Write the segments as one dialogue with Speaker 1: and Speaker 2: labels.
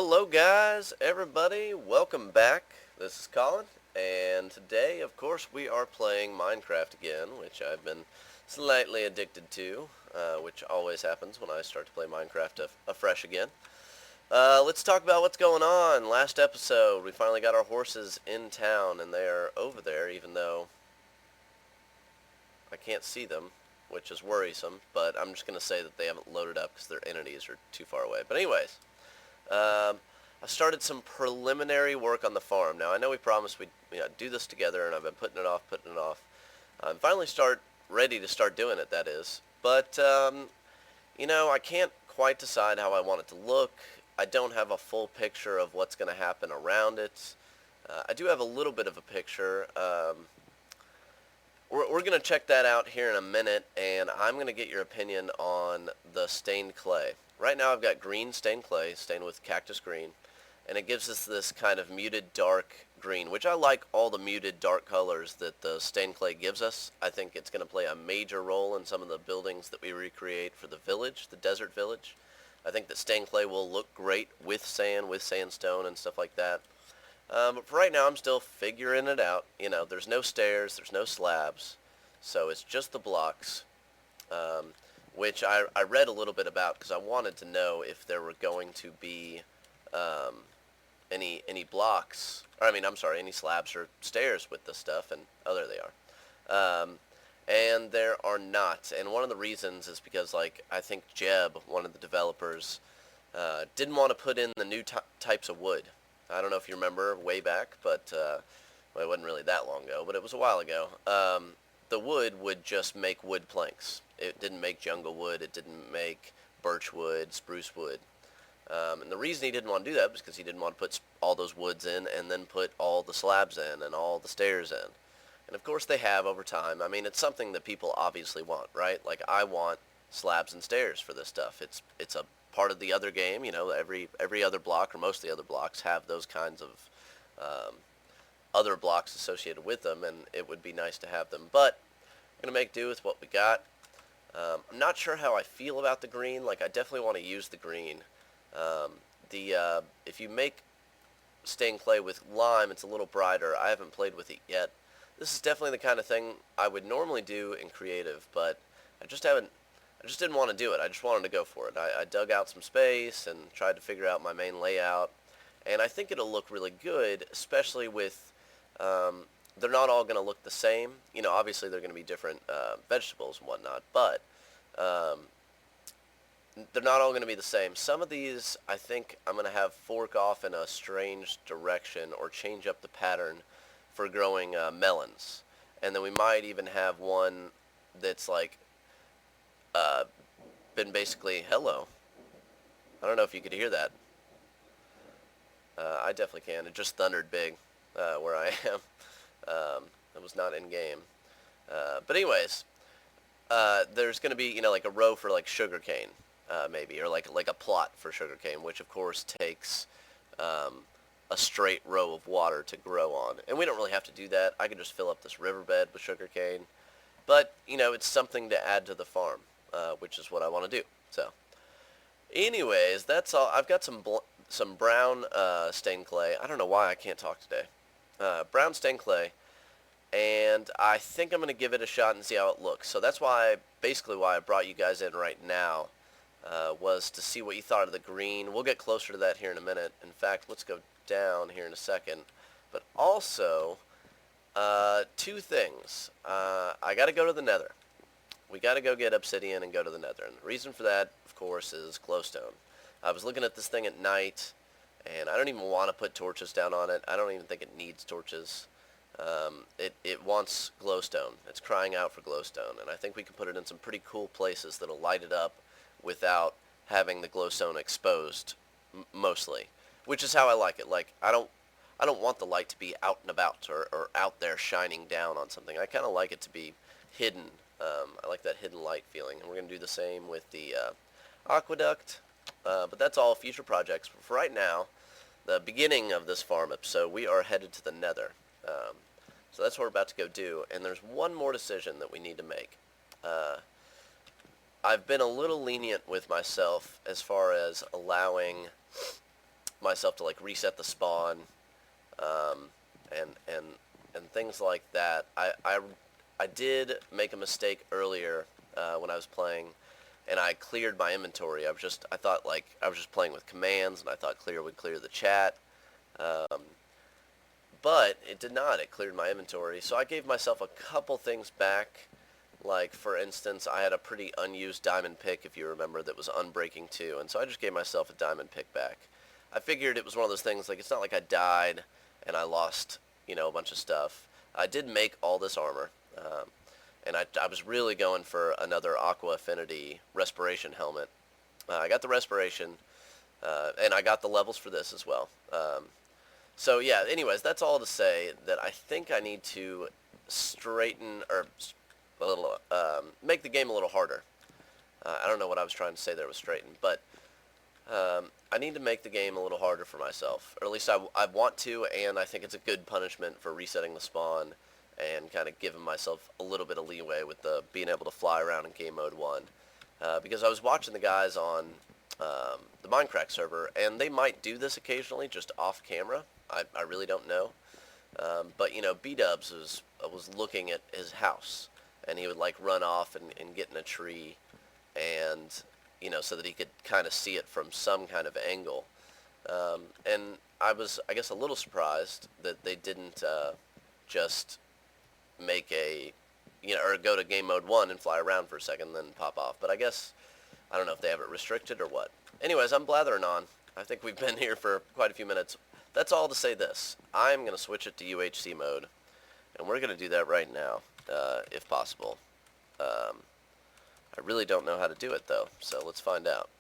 Speaker 1: Hello guys, everybody, welcome back. This is Colin, and today, of course, we are playing Minecraft again, which I've been slightly addicted to, which always happens when I start to play Minecraft afresh again. Let's talk about what's going on. Last episode, we finally got our horses in town, and they are over there, even though I can't see them, which is worrisome, but I'm just going to say that they haven't loaded up because their entities are too far away. But anyways, I started some preliminary work on the farm. Now, I know we promised we'd do this together, and I've been putting it off. I'm finally ready to start doing it, that is. But, I can't quite decide how I want it to look. I don't have a full picture of what's going to happen around it. I do have a little bit of a picture. We're going to check that out here in a minute, and I'm going to get your opinion on the stained clay. Right now I've got green stained clay, stained with cactus green, and it gives us this kind of muted dark green, which I like all the muted dark colors that the stained clay gives us. I think it's going to play a major role in some of the buildings that we recreate for the village, the desert village. I think that stained clay will look great with sand, with sandstone and stuff like that. But for right now I'm still figuring it out. There's no stairs, there's no slabs, so it's just the blocks. Which I read a little bit about because I wanted to know if there were going to be any blocks, any slabs or stairs with this stuff, and oh, there they are. And there are not, and one of the reasons is because, I think Jeb, one of the developers, didn't want to put in the new types of wood. I don't know if you remember way back, but well, it wasn't really that long ago, but it was a while ago. The wood would just make wood planks. It didn't make jungle wood. It didn't make birch wood, spruce wood. And the reason he didn't want to do that was because he didn't want to put all those woods in and then put all the slabs in and all the stairs in. And of course they have over time. I mean, it's something that people obviously want, right? Like, I want slabs and stairs for this stuff. It's a part of the other game. Every other block or most of the other blocks have those kinds of other blocks associated with them, and it would be nice to have them. But I'm going to make do with what we got. I'm not sure how I feel about the green. I definitely want to use the green. If you make stained clay with lime, it's a little brighter. I haven't played with it yet. This is definitely the kind of thing I would normally do in creative, but I just didn't want to do it. I just wanted to go for it. I dug out some space and tried to figure out my main layout, and I think it'll look really good, especially with, they're not all going to look the same. Obviously they're going to be different vegetables and whatnot, but they're not all going to be the same. Some of these I think I'm going to have fork off in a strange direction or change up the pattern for growing melons. And then we might even have one that's been basically, hello. I don't know if you could hear that. I definitely can. It just thundered big where I am. It was not in game. But anyways, there's going to be, a row for sugar cane, maybe, or like a plot for sugar cane, which of course takes a straight row of water to grow on. And we don't really have to do that. I can just fill up this riverbed with sugar cane. But, it's something to add to the farm, which is what I want to do. So, anyways, that's all. I've got some brown stained clay. I don't know why I can't talk today. Brown stained clay, and I think I'm going to give it a shot and see how it looks. So that's basically why I brought you guys in right now, was to see what you thought of the green. We'll get closer to that here in a minute. In fact, let's go down here in a second. But also, two things. I got to go to the nether. We got to go get obsidian and go to the nether. And the reason for that, of course, is glowstone. I was looking at this thing at night, and I don't even want to put torches down on it. I don't even think it needs torches. It wants glowstone. It's crying out for glowstone, and I think we can put it in some pretty cool places that'll light it up without having the glowstone exposed, mostly, which is how I like it. I don't want the light to be out and about or out there shining down on something. I kind of like it to be hidden. I like that hidden light feeling, and we're going to do the same with the aqueduct. But that's all future projects. For right now, the beginning of this farm episode, we are headed to the nether. So that's what we're about to go do. And there's one more decision that we need to make. I've been a little lenient with myself as far as allowing myself to like reset the spawn, and things like that. I did make a mistake earlier when I was playing, and I cleared my inventory. I thought like I was just playing with commands, and I thought clear would clear the chat. But it did not. It cleared my inventory. So I gave myself a couple things back. Like, for instance, I had a pretty unused diamond pick, if you remember, that was unbreaking 2. And so I just gave myself a diamond pick back. I figured it was one of those things, like, it's not like I died and I lost, a bunch of stuff. I did make all this armor. And I was really going for another Aqua Affinity Respiration helmet. I got the Respiration, and I got the levels for this as well. So yeah, anyways, that's all to say that I think I need to straighten or make the game a little harder. I don't know what I was trying to say there with straighten, but I need to make the game a little harder for myself, or at least I want to, and I think it's a good punishment for resetting the spawn and kind of giving myself a little bit of leeway with the being able to fly around in game mode 1. Because I was watching the guys on the Minecraft server, and they might do this occasionally just off camera. I really don't know. But, B-Dubs was looking at his house, and he would, like, run off and get in a tree, and, so that he could kind of see it from some kind of angle. And I was, I guess, a little surprised that they didn't just make or go to game mode 1 and fly around for a second and then pop off. But I guess, I don't know if they have it restricted or what. Anyways, I'm blathering on. I think we've been here for quite a few minutes. That's all to say this. I'm going to switch it to UHC mode, and we're going to do that right now, if possible. I really don't know how to do it, though, so let's find out.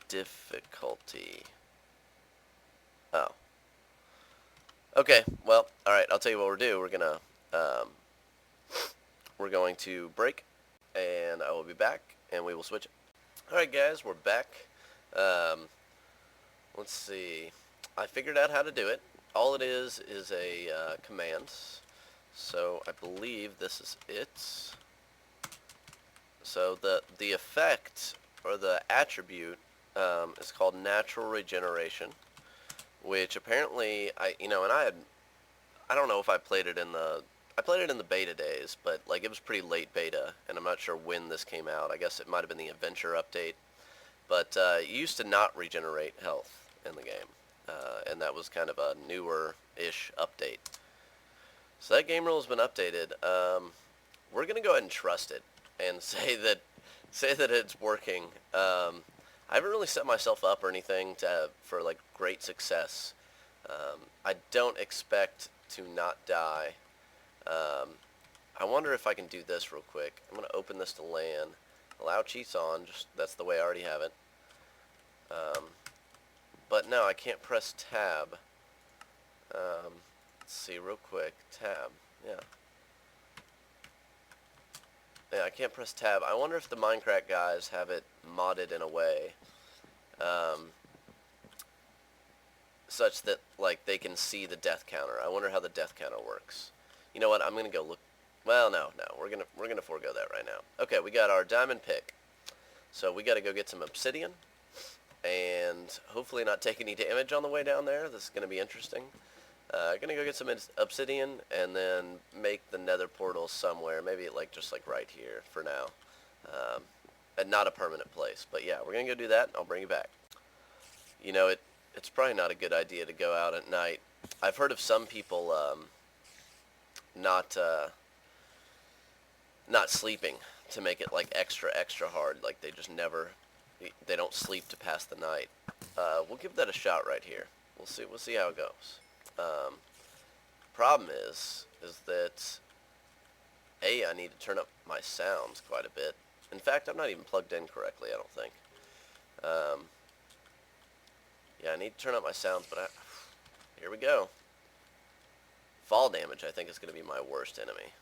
Speaker 1: Difficulty. Oh. Okay, well, alright, I'll tell you what we'll do. We're going to break, and I will be back, and we will switch it. Alright guys, we're back. Let's see. I figured out how to do it. All it is a command. So I believe this is it. So the effect, or the attribute, is called natural regeneration, which apparently I don't know if I played it in the beta days, but like it was pretty late beta, and I'm not sure when this came out. I guess it might have been the adventure update. But you used to not regenerate health in the game, and that was kind of a newer-ish update. So that game rule has been updated. We're gonna go ahead and trust it and say that it's working. I haven't really set myself up or anything for like great success. I don't expect to not die. I wonder if I can do this real quick. I'm gonna open this to LAN. Allow cheats on, just that's the way I already have it. But no, I can't press tab. Let's see real quick. Tab. Yeah. Yeah, I can't press tab. I wonder if the Minecraft guys have it modded in a way such that like they can see the death counter. I wonder how the death counter works. You know what? I'm gonna go look. Well, no, we're gonna forego that right now. Okay, we got our diamond pick, so we got to go get some obsidian, and hopefully not take any damage on the way down there. This is gonna be interesting. Gonna go get some obsidian and then make the nether portal somewhere, maybe like just like right here for now, and not a permanent place. But yeah, we're gonna go do that, and I'll bring you back. It's probably not a good idea to go out at night. I've heard of some people not sleeping to make it like extra hard, like they don't sleep to pass the night. We'll give that a shot right here. We'll see how it goes. Problem is that I need to turn up my sounds quite a bit. In fact, I'm not even plugged in correctly, I don't think. Yeah, I need to turn up my sounds, but here we go. Fall damage, I think, is going to be my worst enemy.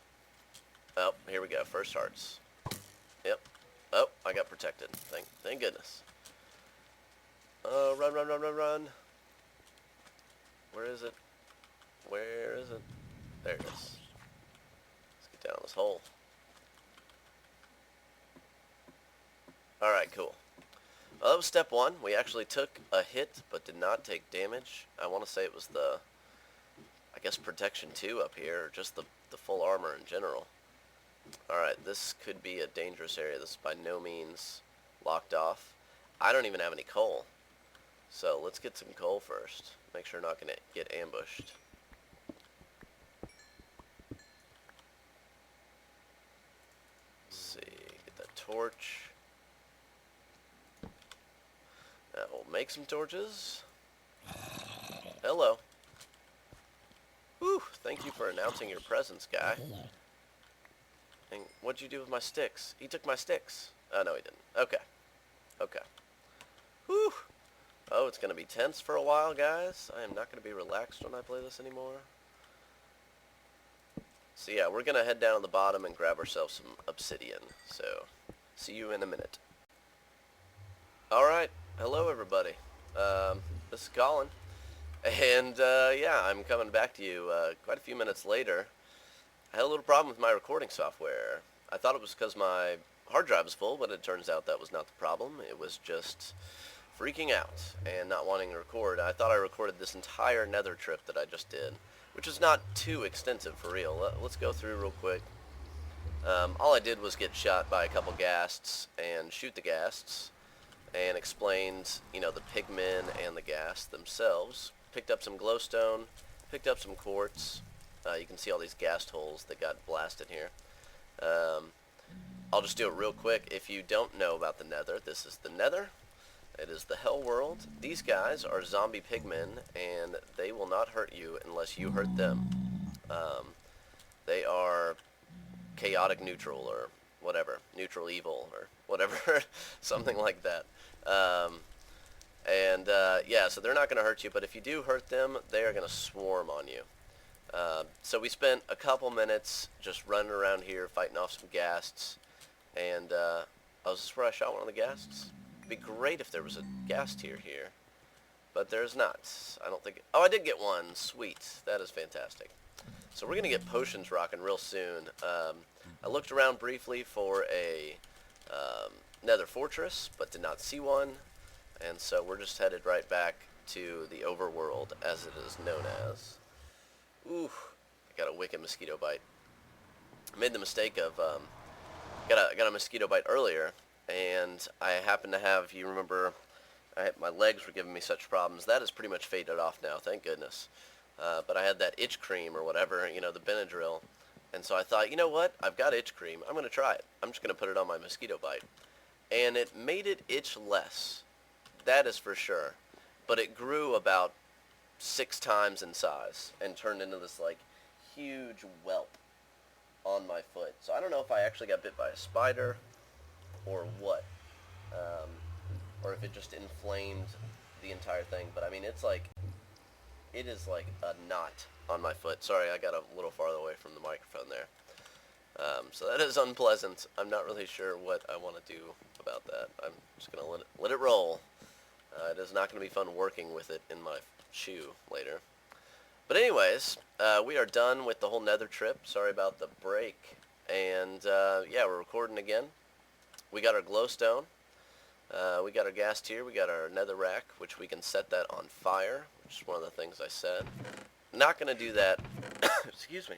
Speaker 1: Oh, here we go. First hearts. Yep. Oh, I got protected. Thank goodness. Run. Where is it? There it is. Let's get down this hole. Alright, cool. Well, that was step one. We actually took a hit, but did not take damage. I want to say it was the, I guess, protection 2 up here, or just the full armor in general. Alright, this could be a dangerous area. This is by no means locked off. I don't even have any coal. So let's get some coal first. Make sure I'm not going to get ambushed. Let's see, get that torch. We'll make some torches. Hello. Whew, thank you for announcing your presence, guy. And what'd you do with my sticks? He took my sticks. Oh, no, he didn't. Okay. Okay. Whew. Oh, it's going to be tense for a while, guys. I am not going to be relaxed when I play this anymore. So, yeah, we're going to head down to the bottom and grab ourselves some obsidian. So, see you in a minute. Alright. Hello, everybody. This is Colin. And, yeah, I'm coming back to you quite a few minutes later. I had a little problem with my recording software. I thought it was because my hard drive was full, but it turns out that was not the problem. It was just freaking out and not wanting to record. I thought I recorded this entire nether trip that I just did, which is not too extensive for real. Let's go through real quick. All I did was get shot by a couple ghasts and shoot the ghasts, and explained, you know, the pigmen and the ghast themselves. Picked up some glowstone, picked up some quartz. You can see all these ghast holes that got blasted here. I'll just do it real quick. If you don't know about the nether, this is the nether. It is the hell world. These guys are zombie pigmen, and they will not hurt you unless you hurt them. They are chaotic neutral, or whatever. Neutral evil, or whatever. Something like that. Yeah, so they're not going to hurt you, but if you do hurt them, they are going to swarm on you. So we spent a couple minutes just running around here fighting off some ghasts, and oh, is this where I shot one of the ghasts? It'd be great if there was a ghast tier here, but there's not. I don't think... Oh, I did get one. Sweet. That is fantastic. So we're going to get potions rocking real soon. I looked around briefly for a nether fortress, but did not see one, and so we're just headed right back to the overworld, as it is known as. Ooh, I got a wicked mosquito bite. I made the mistake of, got a mosquito bite earlier, and I happened to have, you remember, my legs were giving me such problems. That has pretty much faded off now, thank goodness. But I had that itch cream or whatever, you know, the Benadryl, and so I thought, you know what, I've got itch cream, I'm going to try it. I'm just going to put it on my mosquito bite. And it made it itch less, that is for sure, but it grew about 6 times in size and turned into this like huge whelp on my foot. So I don't know if I actually got bit by a spider or what, or if it just inflamed the entire thing. But I mean, it is like a knot on my foot. Sorry, I got a little farther away from the microphone there. So that is unpleasant. I'm not really sure what I want to do about that. I'm just gonna let it roll. It is not going to be fun working with it in my shoe later. But anyways, we are done with the whole nether trip. Sorry about the break. And yeah, we're recording again. We got our glowstone. We got our gas tier. We got our nether rack, which we can set that on fire, which is one of the things I said. Not going to do that. Excuse me.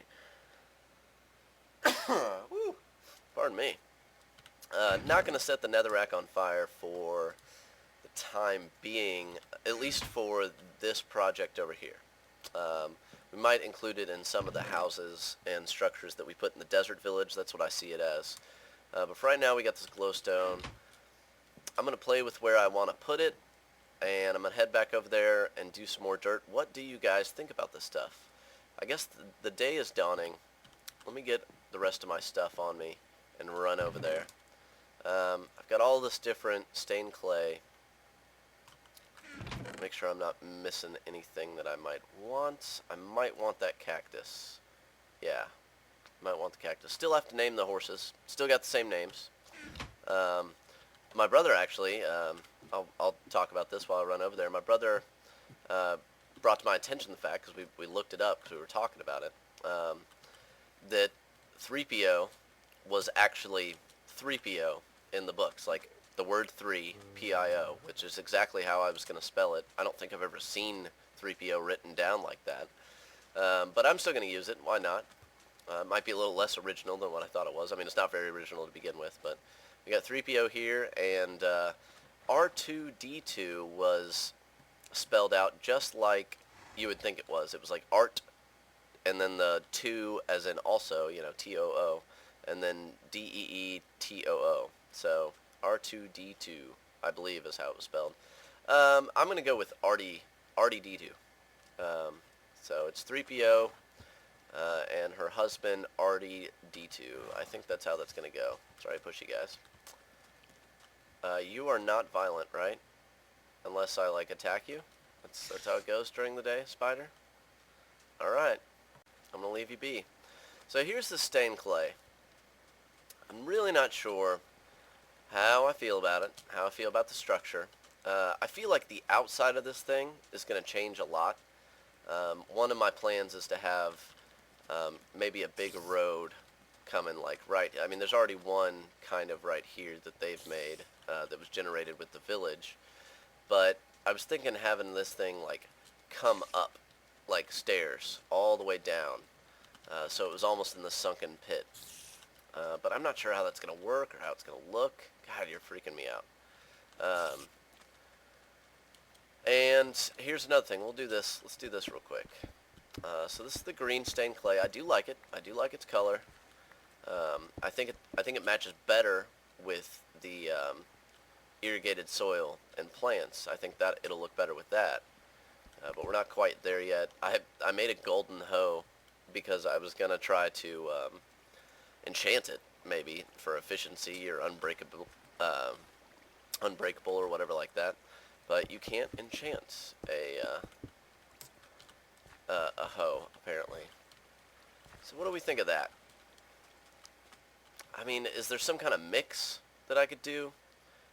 Speaker 1: Woo. Pardon me. Not going to set the nether rack on fire for the time being, at least for this project over here. We might include it in some of the houses and structures that we put in the desert village. That's what I see it as. But for right now, we got this glowstone. I'm going to play with where I want to put it, and I'm going to head back over there and do some more dirt. What do you guys think about this stuff? I guess the day is dawning. Let me get the rest of my stuff on me and run over there. I've got all this different stained clay. Make sure I'm not missing anything that I might want. I might want that cactus. Yeah, might want the cactus. Still have to name the horses. Still got the same names. My brother actually, I'll talk about this while I run over there. My brother brought to my attention the fact, because we looked it up because we were talking about it, that 3PO was actually 3PO in the books. Like, the word 3, P-I-O, which is exactly how I was going to spell it. I don't think I've ever seen 3PO written down like that. But I'm still going to use it. Why not? It might be a little less original than what I thought it was. I mean, it's not very original to begin with, but we got 3PO here, and R2D2 was spelled out just like you would think it was. It was like art, and then the 2 as in also, you know, T-O-O, and then D-E-E-T-O-O. So R2D2, I believe, is how it was spelled. I'm going to go with RD2. So it's 3PO and her husband, RD2. I think that's how that's going to go. Sorry to push you guys. You are not violent, right? Unless I, like, attack you? That's how it goes during the day, Spider? Alright. I'm going to leave you be. So here's the stained clay. I'm really not sure how I feel about it, how I feel about the structure. I feel like the outside of this thing is going to change a lot. One of my plans is to have maybe a big road coming, like, right, I mean, there's already one kind of right here that they've made that was generated with the village, but I was thinking having this thing, like, come up, like stairs, all the way down, so it was almost in the sunken pit, but I'm not sure how that's going to work or how it's going to look. God, you're freaking me out. And here's another thing. We'll do this. Let's do this real quick. So this is the green stained clay. I do like it. I do like its color. I think it matches better with the irrigated soil and plants. I think that it'll look better with that. But we're not quite there yet. I made a golden hoe because I was gonna try to enchant it, maybe for efficiency or unbreakable or whatever like that. But you can't enchant a hoe, apparently. So what do we think of that? I mean, is there some kind of mix that I could do?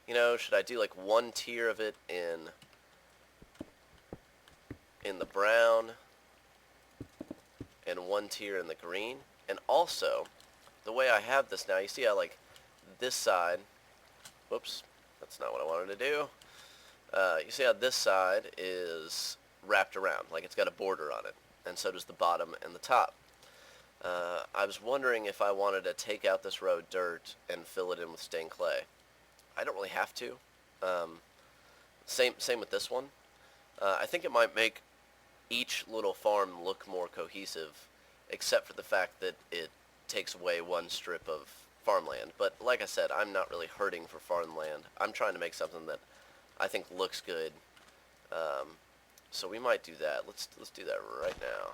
Speaker 1: You know, should I do like one tier of it in the brown and one tier in the green? And also, the way I have this now, you see how like this side, whoops, that's not what I wanted to do. You see how this side is wrapped around, like it's got a border on it, and so does the bottom and the top. I was wondering if I wanted to take out this row of dirt and fill it in with stained clay. I don't really have to. Same with this one. I think it might make each little farm look more cohesive, except for the fact that it takes away one strip of farmland. But like I said, I'm not really hurting for farmland. I'm trying to make something that I think looks good. So we might do that. Let's do that right now.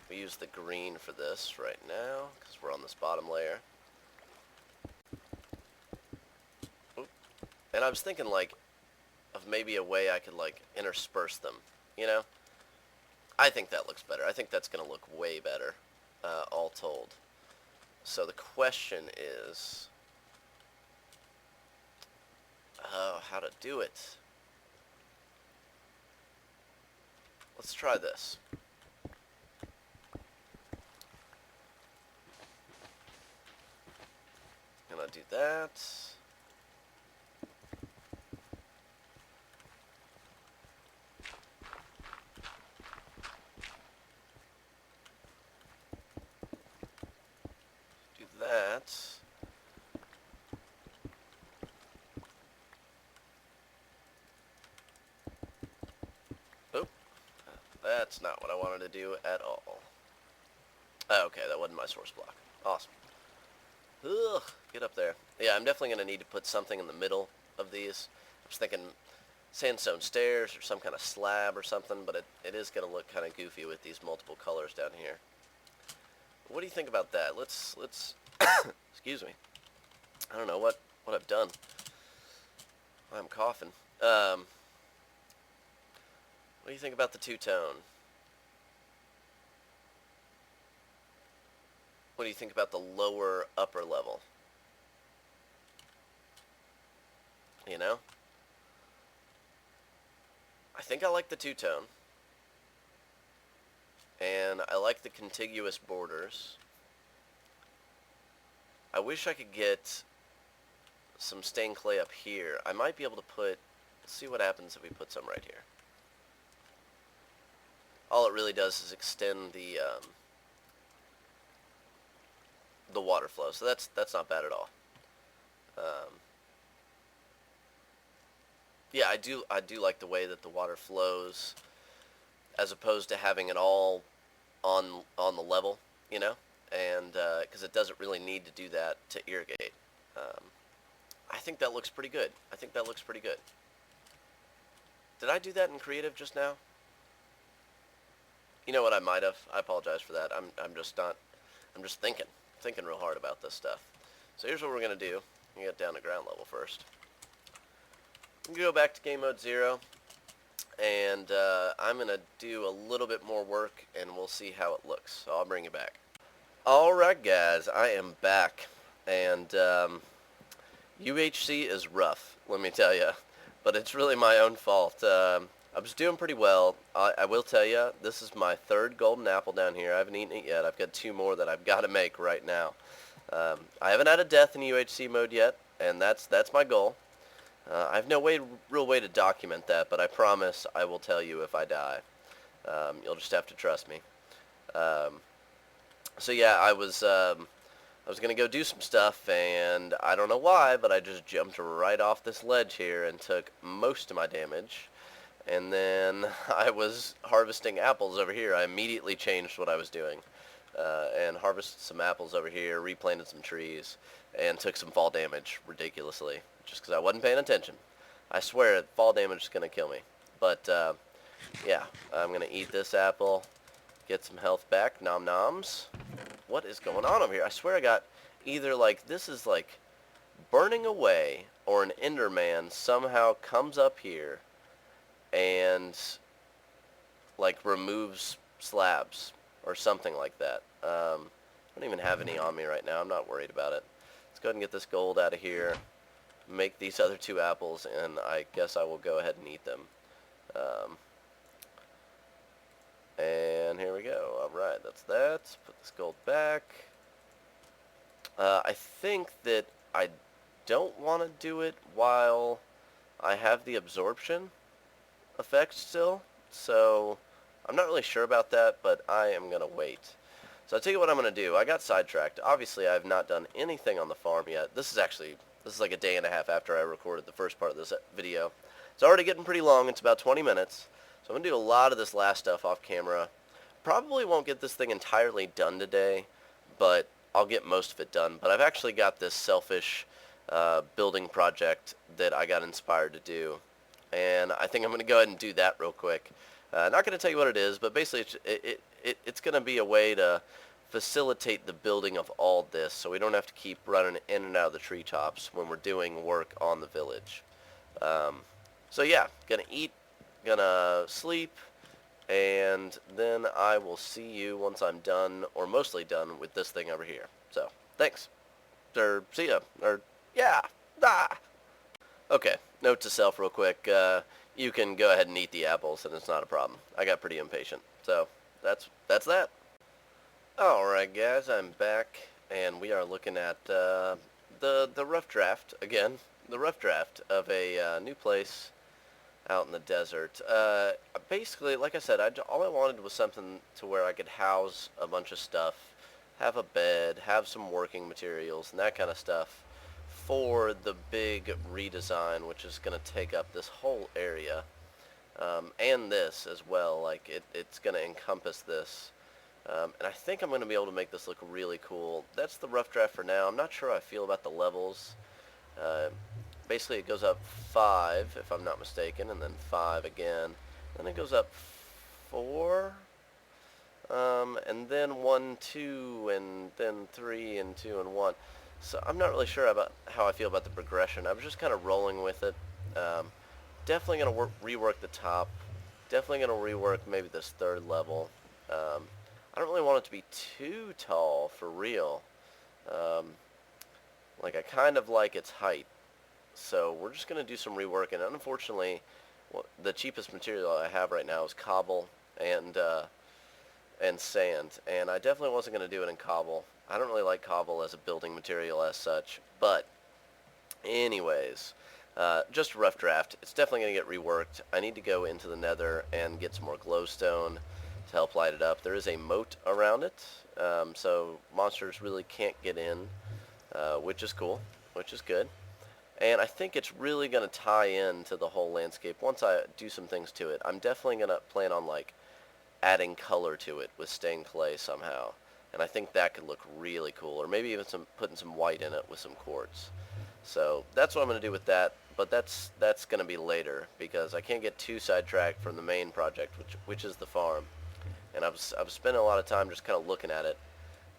Speaker 1: We use the green for this right now because we're on this bottom layer. Oop. And I was thinking like of maybe a way I could like intersperse them, you know? I think that looks better. I think that's going to look way better, all told. So the question is, how to do it. Let's try this. Gonna do that. Do that. Oop. That's not what I wanted to do at all. Oh, okay, that wasn't my source block. Awesome. Ugh, get up there. Yeah, I'm definitely going to need to put something in the middle of these. I was thinking sandstone stairs or some kind of slab or something, but it is going to look kind of goofy with these multiple colors down here. What do you think about that? Let's excuse me. I don't know what I've done. I'm coughing. What do you think about the two-tone? What do you think about the lower upper level? You know? I think I like the two-tone. And I like the contiguous borders. I wish I could get some stained clay up here. I might be able to put, let's see what happens if we put some right here. All it really does is extend the water flow, so that's not bad at all. Yeah, I do like the way that the water flows, as opposed to having it all on the level, you know, and because it doesn't really need to do that to irrigate. I think that looks pretty good. I think that looks pretty good. Did I do that in creative just now? You know what, I might have. I apologize for that. I'm just thinking real hard about this stuff. So here's what we're gonna do. We get down to ground level first. We can go back to game mode 0, and I'm gonna do a little bit more work, and we'll see how it looks. So I'll bring you back. All right, guys, I am back, and UHC is rough, let me tell you, but it's really my own fault. I was doing pretty well. I will tell you, this is my 3rd golden apple down here. I haven't eaten it yet. I've got 2 more that I've got to make right now. I haven't had a death in UHC mode yet, and that's my goal. I have no real way to document that, but I promise I will tell you if I die. You'll just have to trust me. So yeah, I was gonna go do some stuff, and I don't know why, but I just jumped right off this ledge here and took most of my damage. And then I was harvesting apples over here. I immediately changed what I was doing, and harvested some apples over here, replanted some trees, and took some fall damage ridiculously, just because I wasn't paying attention. I swear, fall damage is gonna kill me. But yeah, I'm gonna eat this apple, get some health back. Nom noms. What is going on over here? I swear I got either, like, this is like burning away, or an Enderman somehow comes up here and like removes slabs or something like that. I don't even have any on me right now. I'm not worried about it. Let's go ahead and get this gold out of here, make these other 2 apples, and I guess I will go ahead and eat them. And here we go. Alright, that's that. Put this gold back. I think that I don't want to do it while I have the absorption effect still, so I'm not really sure about that, but I am going to wait. So I'll tell you what I'm going to do. I got sidetracked. Obviously, I have not done anything on the farm yet. This is like a day and a half after I recorded the first part of this video. It's already getting pretty long. It's about 20 minutes. So I'm going to do a lot of this last stuff off camera. Probably won't get this thing entirely done today, but I'll get most of it done. But I've actually got this selfish building project that I got inspired to do, and I think I'm going to go ahead and do that real quick. Not going to tell you what it is, but basically it's going to be a way to facilitate the building of all this, so we don't have to keep running in and out of the treetops when we're doing work on the village. So yeah, gonna eat, gonna sleep, and then I will see you once I'm done, or mostly done, with this thing over here. So, thanks. Or, see ya. Or, yeah. Ah. Okay, note to self real quick. You can go ahead and eat the apples, and it's not a problem. I got pretty impatient. So, that's that. Alright guys, I'm back, and we are looking at the rough draft, again, the rough draft of a new place out in the desert. Basically, like I said, all I wanted was something to where I could house a bunch of stuff, have a bed, have some working materials, and that kind of stuff for the big redesign, which is going to take up this whole area, and this as well. Like, it's going to encompass this. And I think I'm going to be able to make this look really cool. That's the rough draft for now. I'm not sure how I feel about the levels. Basically, it goes up 5, if I'm not mistaken, and then 5 again. Then it goes up 4, and then 1, 2, and then 3, and 2, and 1. So I'm not really sure about how I feel about the progression. I was just kind of rolling with it. Definitely going to rework the top. Definitely going to rework maybe this 3rd level. I don't really want it to be too tall, for real. Like, I kind of like its height. So we're just going to do some rework, and unfortunately, the cheapest material I have right now is cobble and sand, and I definitely wasn't going to do it in cobble. I don't really like cobble as a building material as such, but Anyways, just a rough draft. It's definitely going to get reworked. I need to go into the nether and get some more glowstone to help light it up. There is a moat around it, so monsters really can't get in, which is cool, which is good. And I think it's really going to tie in to the whole landscape once I do some things to it. I'm definitely going to plan on like adding color to it with stained clay somehow. And I think that could look really cool. Or maybe even putting some white in it with some quartz. So that's what I'm going to do with that. But that's going to be later because I can't get too sidetracked from the main project, which is the farm. And I've spending a lot of time just kind of looking at it.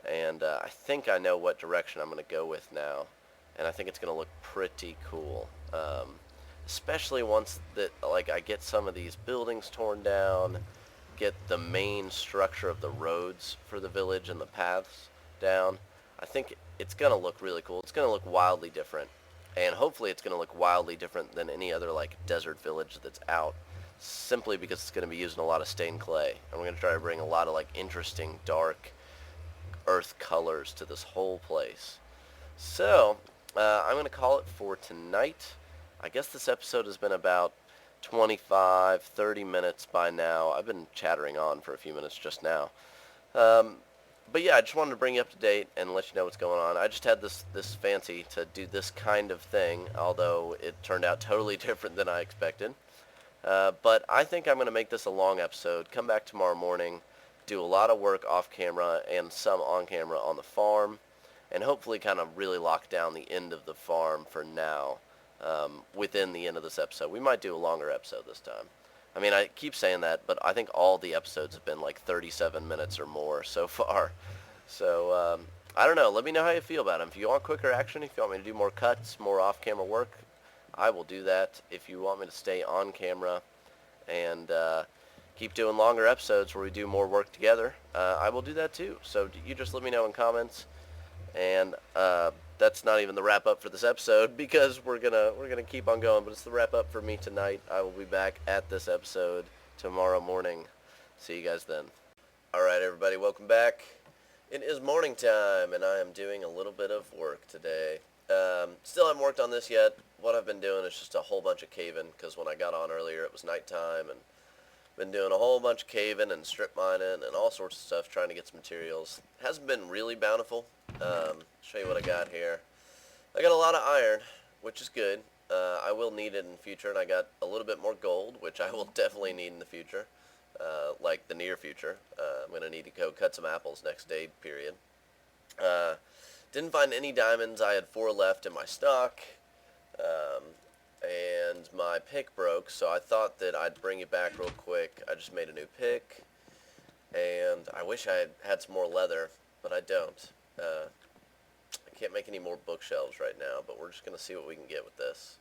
Speaker 1: And I think I know what direction I'm going to go with now. And I think it's going to look pretty cool. Especially once that like I get some of these buildings torn down, get the main structure of the roads for the village and the paths down. I think it's going to look really cool. It's going to look wildly different. And hopefully it's going to look wildly different than any other like desert village that's out, simply because it's going to be using a lot of stained clay. And we're going to try to bring a lot of like interesting dark earth colors to this whole place. So, I'm going to call it for tonight. I guess this episode has been about 25, 30 minutes by now. I've been chattering on for a few minutes just now. But yeah, I just wanted to bring you up to date and let you know what's going on. I just had this fancy to do this kind of thing, although it turned out totally different than I expected. But I think I'm going to make this a long episode, come back tomorrow morning, do a lot of work off camera and some on camera on the farm, and hopefully kind of really lock down the end of the farm for now, within the end of this episode. We might do a longer episode this time. I mean, I keep saying that, but I think all the episodes have been like 37 minutes or more so far. So, I don't know. Let me know how you feel about them. If you want quicker action, if you want me to do more cuts, more off-camera work, I will do that. If you want me to stay on camera and keep doing longer episodes where we do more work together, I will do that too. So you just let me know in comments. And that's not even the wrap up for this episode because we're gonna keep on going. But it's the wrap up for me tonight. I will be back at this episode tomorrow morning. See you guys then. All right, everybody, welcome back. It is morning time, and I am doing a little bit of work today. Still haven't worked on this yet. What I've been doing is just a whole bunch of caving because when I got on earlier, it was nighttime, and been doing a whole bunch of caving and strip mining and all sorts of stuff trying to get some materials. Hasn't been really bountiful. Show you what I got here. I got a lot of iron, which is good. I will need it in the future, and I got a little bit more gold, which I will definitely need in the future, like the near future. I'm going to need to go cut some apples next day, period. Didn't find any diamonds. I had 4 left in my stock. And my pick broke, so I thought that I'd bring it back real quick. I just made a new pick, and I wish I had some more leather, but I don't. I can't make any more bookshelves right now, but we're just going to see what we can get with this.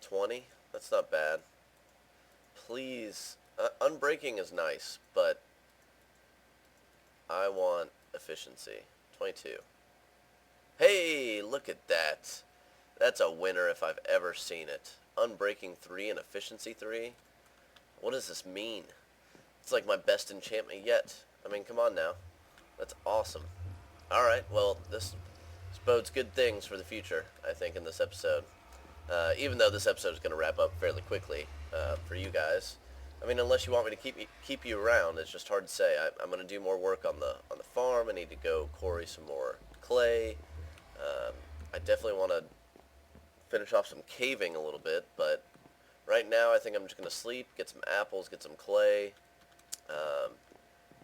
Speaker 1: 20? That's not bad. Please, unbreaking is nice, but I want efficiency. 22. Hey, look at that. That's a winner if I've ever seen it. Unbreaking 3 and efficiency 3? What does this mean? It's like my best enchantment yet. I mean, come on now. That's awesome. Alright, well, this bodes good things for the future, I think, in this episode. Even though this episode is going to wrap up fairly quickly for you guys. I mean, unless you want me to keep you around, it's just hard to say. I'm going to do more work on the farm. I need to go quarry some more clay. I definitely want to finish off some caving a little bit, but right now I think I'm just going to sleep, get some apples, get some clay,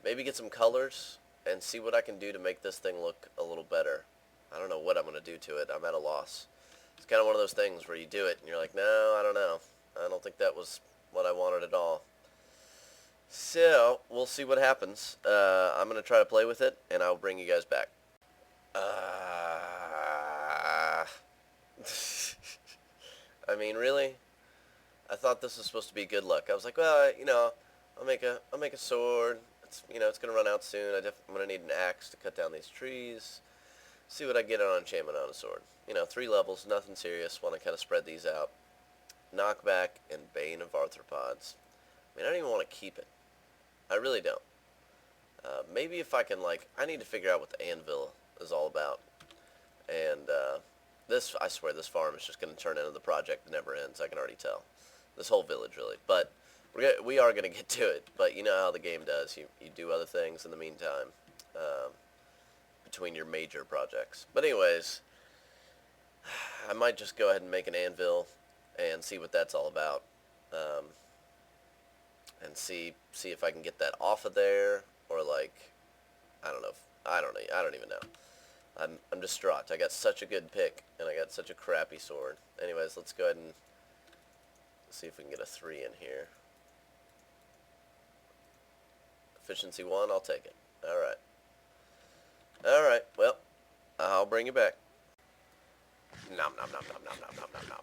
Speaker 1: maybe get some colors, and see what I can do to make this thing look a little better. I don't know what I'm going to do to it. I'm at a loss. It's kind of one of those things where you do it and you're like, no, I don't know. I don't think that was what I wanted at all. So, we'll see what happens. I'm going to try to play with it, and I'll bring you guys back. I mean, really? I thought this was supposed to be good luck. I was like, well, I'll make a sword. It's gonna run out soon. I'm gonna need an axe to cut down these trees. See what I get on enchantment on a sword. 3 levels, nothing serious. Want to kind of spread these out. Knockback and Bane of Arthropods. I mean, I don't even want to keep it. I really don't. Maybe if I can, I need to figure out what the anvil is all about. And This, I swear, this farm is just going to turn into the project that never ends. I can already tell. This whole village, really. But we are going to get to it. But you know how the game does. You do other things in the meantime, between your major projects. But anyways, I might just go ahead and make an anvil and see what that's all about. And see if I can get that off of there, or like, I don't know. I don't even know. I'm distraught. I got such a good pick, and I got such a crappy sword. Anyways, let's go ahead and see if we can get a 3 in here. Efficiency 1, I'll take it. Alright. Alright, well, I'll bring you back. Nom nom nom nom nom nom nom nom nom.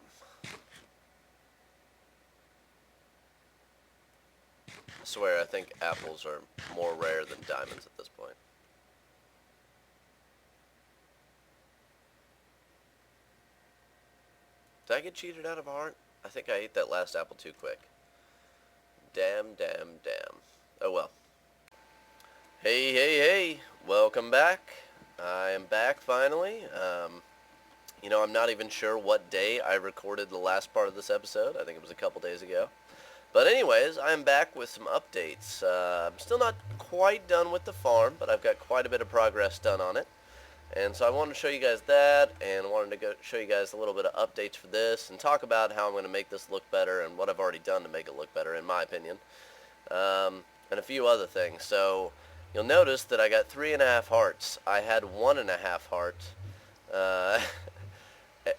Speaker 1: I swear, I think apples are more rare than diamonds at this point. Did I get cheated out of a heart? I think I ate that last apple too quick. Damn, damn, damn. Oh well. Hey, hey, hey. Welcome back. I am back finally. You know, I'm not even sure what day I recorded the last part of this episode. I think it was a couple days ago. But anyways, I'm back with some updates. I'm still not quite done with the farm, but I've got quite a bit of progress done on it. And so I wanted to show you guys that, and wanted to show you guys a little bit of updates for this, and talk about how I'm going to make this look better, and what I've already done to make it look better, in my opinion. And a few other things. So you'll notice that I got 3.5 hearts. I had 1.5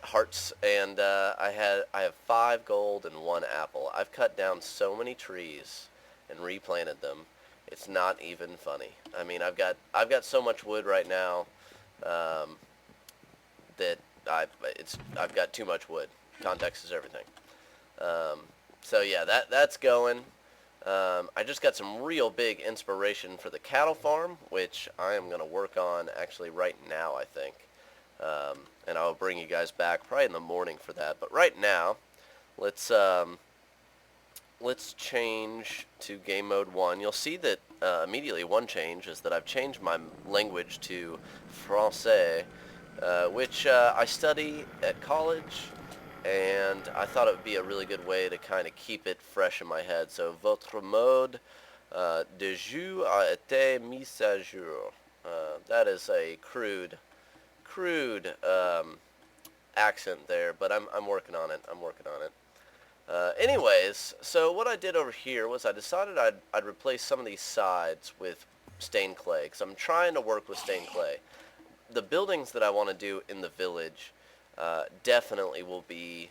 Speaker 1: hearts, and I have 5 gold and 1 apple. I've cut down so many trees and replanted them. It's not even funny. I mean, I've got so much wood right now. That I've got too much wood. Context is everything. So yeah, that's going. I just got some real big inspiration for the cattle farm, which I am going to work on actually right now, I think. And I'll bring you guys back probably in the morning for that. But right now, let's change to game mode 1. You'll see that immediately one change is that I've changed my language to Français, which I study at college, and I thought it would be a really good way to kind of keep it fresh in my head. So, votre mode de jeu a été mis à jour. That is a crude accent there, but I'm working on it. Anyways, so what I did over here was I decided I'd replace some of these sides with stained clay, because I'm trying to work with stained clay. The buildings that I want to do in the village definitely will be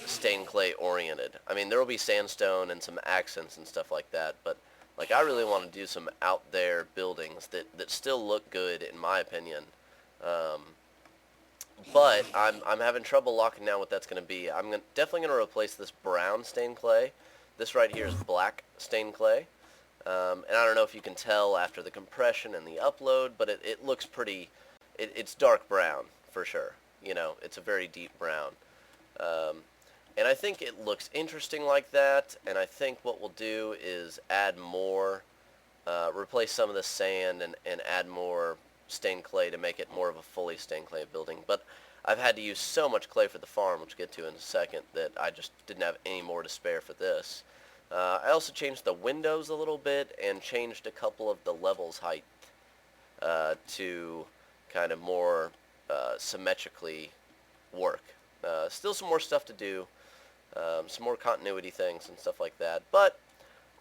Speaker 1: stained clay oriented. I mean, there will be sandstone and some accents and stuff like that, but like I really want to do some out there buildings that still look good, in my opinion. But I'm having trouble locking down what that's going to be. I'm definitely going to replace this brown stained clay. This right here is black stained clay. And I don't know if you can tell after the compression and the upload, but it looks pretty, it's dark brown for sure. You know, it's a very deep brown. And I think it looks interesting like that, and I think what we'll do is add more, replace some of the sand and add more stained clay to make it more of a fully stained clay building. But I've had to use so much clay for the farm, which we'll get to in a second, that I just didn't have any more to spare for this. I also changed the windows a little bit and changed a couple of the levels height to kind of more symmetrically work. Still some more stuff to do, some more continuity things and stuff like that, but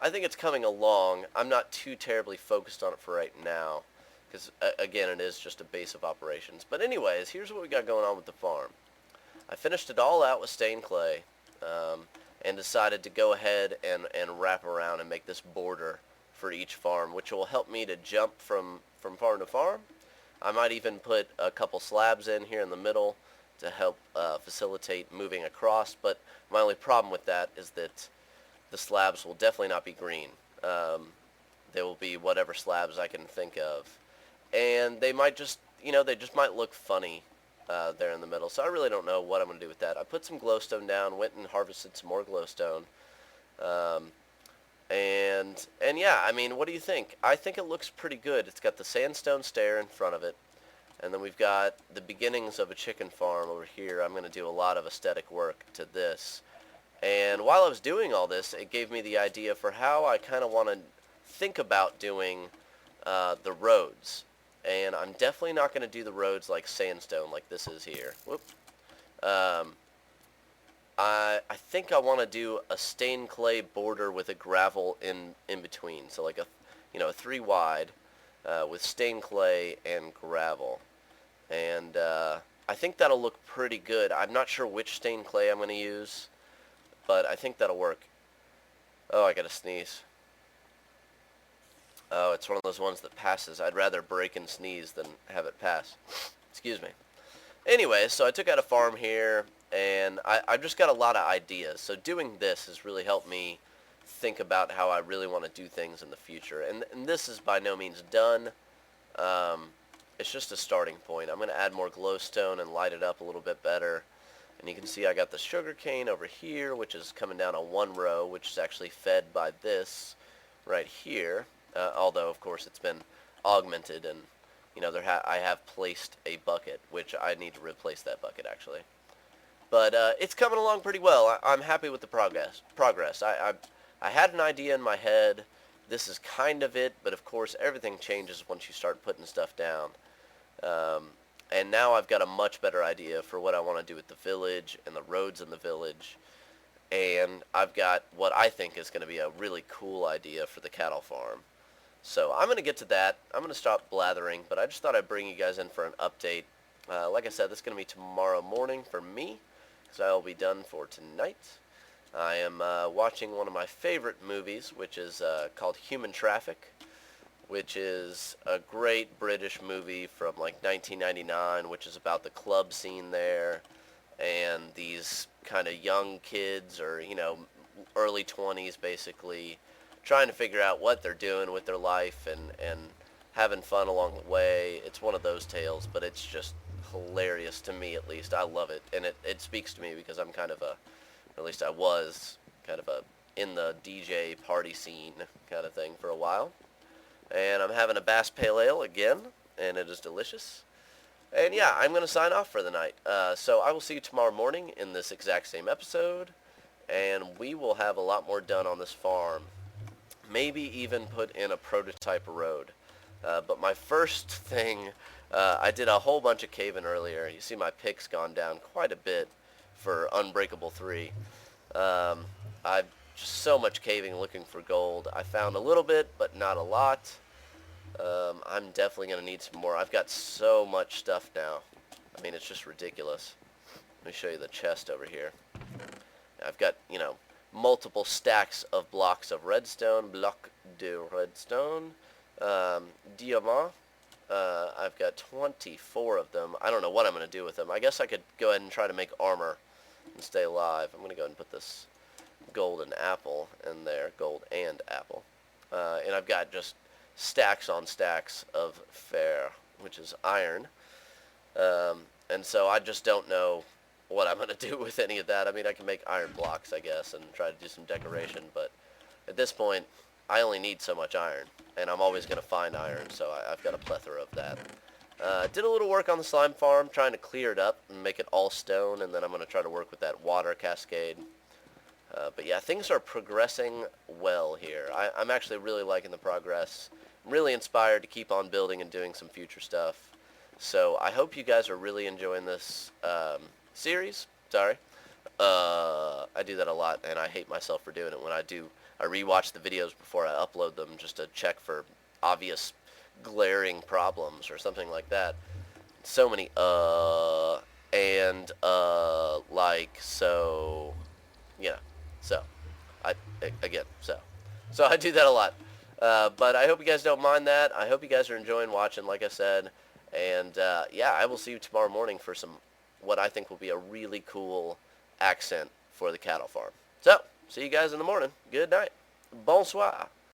Speaker 1: I think it's coming along. I'm not too terribly focused on it for right now, because again, it is just a base of operations. But anyways, here's what we got going on with the farm. I finished it all out with stained clay, and decided to go ahead and wrap around and make this border for each farm, which will help me to jump from farm to farm. I might even put a couple slabs in here in the middle to help facilitate moving across, but my only problem with that is that the slabs will definitely not be green. They will be whatever slabs I can think of. And they might just, they just might look funny there in the middle. So I really don't know what I'm going to do with that. I put some glowstone down, went and harvested some more glowstone. And yeah, I mean, what do you think? I think it looks pretty good. It's got the sandstone stair in front of it. And then we've got the beginnings of a chicken farm over here. I'm going to do a lot of aesthetic work to this. And while I was doing all this, it gave me the idea for how I kind of want to think about doing the roads. And I'm definitely not going to do the roads like sandstone like this is here. Whoop. I think I want to do a stained clay border with a gravel in between. So like a 3 wide with stained clay and gravel. And I think that'll look pretty good. I'm not sure which stained clay I'm going to use, but I think that'll work. Oh, I gotta sneeze. Oh, it's one of those ones that passes. I'd rather break and sneeze than have it pass. Excuse me. Anyway, so I took out a farm here, and I've just got a lot of ideas. So doing this has really helped me think about how I really want to do things in the future. And this is by no means done. It's just a starting point. I'm going to add more glowstone and light it up a little bit better. And you can see I got the sugar cane over here, which is coming down on one row, which is actually fed by this right here. Although, of course, it's been augmented, and I have placed a bucket, which I need to replace that bucket actually. But it's coming along pretty well. I'm happy with the progress. I had an idea in my head. This is kind of it, but of course everything changes once you start putting stuff down. And now I've got a much better idea for what I want to do with the village and the roads in the village. And I've got what I think is going to be a really cool idea for the cattle farm. So I'm going to get to that. I'm going to stop blathering, but I just thought I'd bring you guys in for an update. Like I said, this is going to be tomorrow morning for me, because I will be done for tonight. I am watching one of my favorite movies, which is called Human Traffic, which is a great British movie from like 1999, which is about the club scene there, and these kind of young kids, or early 20s basically, trying to figure out what they're doing with their life and having fun along the way. It's one of those tales, but it's just hilarious to me, at least. I love it, and it speaks to me because I'm kind of or at least I was kind of in the DJ party scene kind of thing for a while. And I'm having a Bass Pale Ale again, and it is delicious. And yeah, I'm going to sign off for the night. So I will see you tomorrow morning in this exact same episode, and we will have a lot more done on this farm. Maybe even put in a prototype road. But my first thing, I did a whole bunch of caving earlier. You see my pick's gone down quite a bit for Unbreakable 3. I've just so much caving looking for gold. I found a little bit, but not a lot. I'm definitely going to need some more. I've got so much stuff now. I mean, it's just ridiculous. Let me show you the chest over here. I've got, multiple stacks of blocks of redstone, bloc de redstone, diamant. I've got 24 of them. I don't know what I'm going to do with them. I guess I could go ahead and try to make armor and stay alive. I'm going to go ahead and put this golden apple in there, gold and apple. And I've got just stacks on stacks of fer, which is iron. And so I just don't know what I'm going to do with any of that. I mean, I can make iron blocks, I guess, and try to do some decoration, but at this point, I only need so much iron, and I'm always going to find iron, so I've got a plethora of that. Did a little work on the slime farm, trying to clear it up and make it all stone, and then I'm going to try to work with that water cascade. But yeah, things are progressing well here. I'm actually really liking the progress. I'm really inspired to keep on building and doing some future stuff. So I hope you guys are really enjoying this series. Sorry. I do that a lot, and I hate myself for doing it. When I do, I rewatch the videos before I upload them just to check for obvious glaring problems or something like that. So many and like, so, so I do that a lot. But I hope you guys don't mind that. I hope you guys are enjoying watching, like I said. And yeah, I will see you tomorrow morning for what I think will be a really cool accent for the cattle farm. So, see you guys in the morning. Good night. Bonsoir.